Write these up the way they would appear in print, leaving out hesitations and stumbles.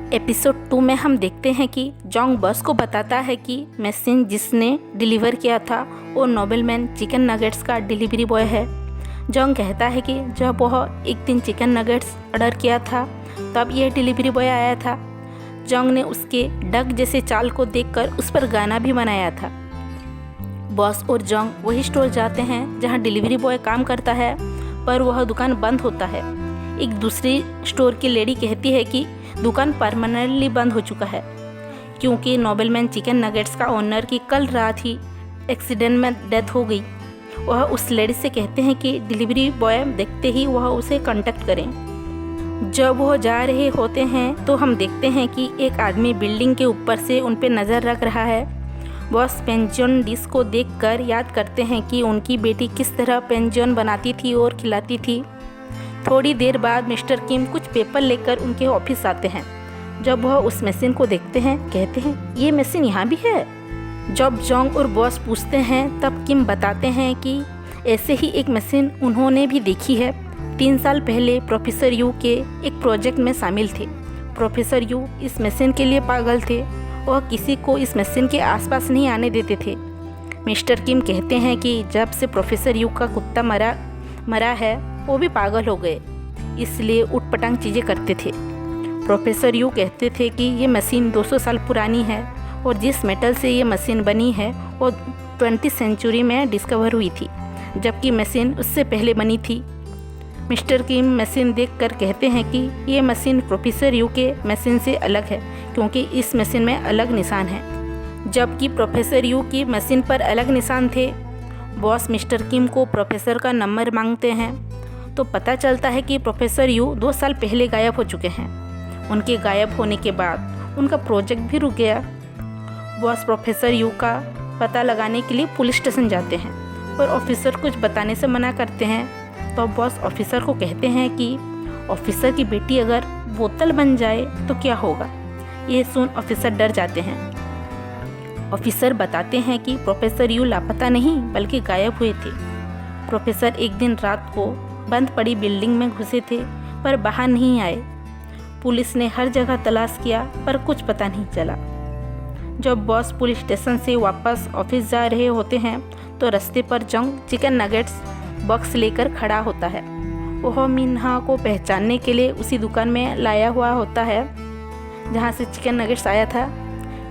Episode 2 में हम देखते हैं कि जोंग बॉस को बताता है कि मशीन जिसने डिलीवर किया था वो नोबलमैन चिकन नगेट्स का डिलीवरी बॉय है। जोंग कहता है कि जब वह एक दिन चिकन नगेट्स ऑर्डर किया था तब यह डिलीवरी बॉय आया था। जोंग ने उसके डक जैसे चाल को देखकर उस पर गाना भी बनाया था। बॉस और जोंग वही स्टोर जाते हैं जहां डिलीवरी बॉय काम करता है, पर वह दुकान बंद होता है। एक दूसरी स्टोर की लेडी कहती है कि दुकान परमानेंटली बंद हो चुका है क्योंकि नोबलमैन चिकन नगेट्स का ओनर की कल रात ही एक्सीडेंट में डेथ हो गई। वह उस लेडी से कहते हैं कि डिलीवरी बॉय देखते ही वह उसे कांटेक्ट करें। जब वह जा रहे होते हैं तो हम देखते हैं कि एक आदमी बिल्डिंग के ऊपर से उन पर नज़र रख रहा है। बॉस पेंजियन डिश को देखकर याद करते हैं कि उनकी बेटी किस तरह पेंजियन बनाती थी और खिलाती थी। थोड़ी देर बाद मिस्टर किम कुछ पेपर लेकर उनके ऑफिस आते हैं। जब वह उस मशीन को देखते हैं कहते हैं ये मशीन यहाँ भी है। जब जोंग और बॉस पूछते हैं तब किम बताते हैं कि ऐसे ही एक मशीन उन्होंने भी देखी है। 3 साल पहले प्रोफेसर यू के एक प्रोजेक्ट में शामिल थे। प्रोफेसर यू इस मशीन के लिए पागल थे। वह किसी को इस मशीन के आसपास नहीं आने देते थे। मिस्टर किम कहते हैं कि जब से प्रोफेसर यू का कुत्ता मरा है वो भी पागल हो गए, इसलिए उटपटांग चीज़ें करते थे। प्रोफेसर यू कहते थे कि ये मशीन 200 साल पुरानी है और जिस मेटल से ये मशीन बनी है वो 20वीं सेंचुरी में डिस्कवर हुई थी, जबकि मशीन उससे पहले बनी थी। मिस्टर किम मशीन देखकर कहते हैं कि ये मशीन प्रोफेसर यू के मशीन से अलग है क्योंकि इस मशीन में अलग निशान है, जबकि प्रोफेसर यू की मशीन पर अलग निशान थे। बॉस मिस्टर किम को प्रोफेसर का नंबर मांगते हैं तो पता चलता है कि प्रोफेसर यू 2 साल पहले गायब हो चुके हैं। उनके गायब होने के बाद उनका प्रोजेक्ट भी रुक गया। बॉस प्रोफेसर यू का पता लगाने के लिए पुलिस स्टेशन जाते हैं, पर ऑफिसर कुछ बताने से मना करते हैं। तो बॉस ऑफिसर को कहते हैं कि ऑफिसर की बेटी अगर बोतल बन जाए तो क्या होगा। ये सुन ऑफिसर डर जाते हैं। ऑफिसर बताते हैं कि प्रोफेसर यू लापता नहीं बल्कि गायब हुए थे। प्रोफेसर एक दिन रात को बंद पड़ी बिल्डिंग में घुसे थे पर बाहर नहीं आए। पुलिस ने हर जगह तलाश किया पर कुछ पता नहीं चला। जब बॉस पुलिस स्टेशन से वापस ऑफिस जा रहे होते हैं तो रास्ते पर जोंग चिकन नगेट्स बॉक्स लेकर खड़ा होता है। वह मिन्हा को पहचानने के लिए उसी दुकान में लाया हुआ होता है जहाँ से चिकन नगेट्स आया था।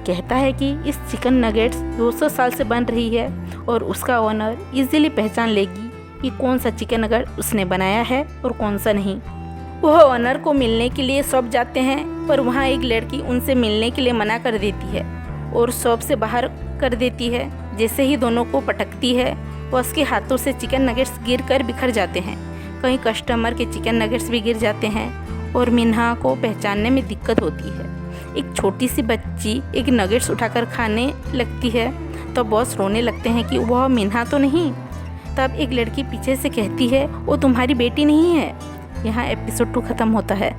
कहता है कि इस चिकन नगेट्स 200 साल से बन रही है और उसका ओनर इजीली पहचान लेगी कि कौन सा चिकन नगेट उसने बनाया है और कौन सा नहीं। वह ओनर को मिलने के लिए शॉप जाते हैं, पर वहाँ एक लड़की उनसे मिलने के लिए मना कर देती है और शॉप से बाहर कर देती है। जैसे ही दोनों को पटकती है वह उसके हाथों से चिकन नगेट्स गिर कर बिखर जाते हैं। कई कस्टमर के चिकन नगेट्स भी गिर जाते हैं और मिन्हा को पहचानने में दिक्कत होती है। एक छोटी सी बच्ची एक नगेट्स उठाकर खाने लगती है तो बॉस रोने लगते हैं कि वह मिन्हा तो नहीं। तब एक लड़की पीछे से कहती है वो तुम्हारी बेटी नहीं है। यहाँ एपिसोड 2 खत्म होता है।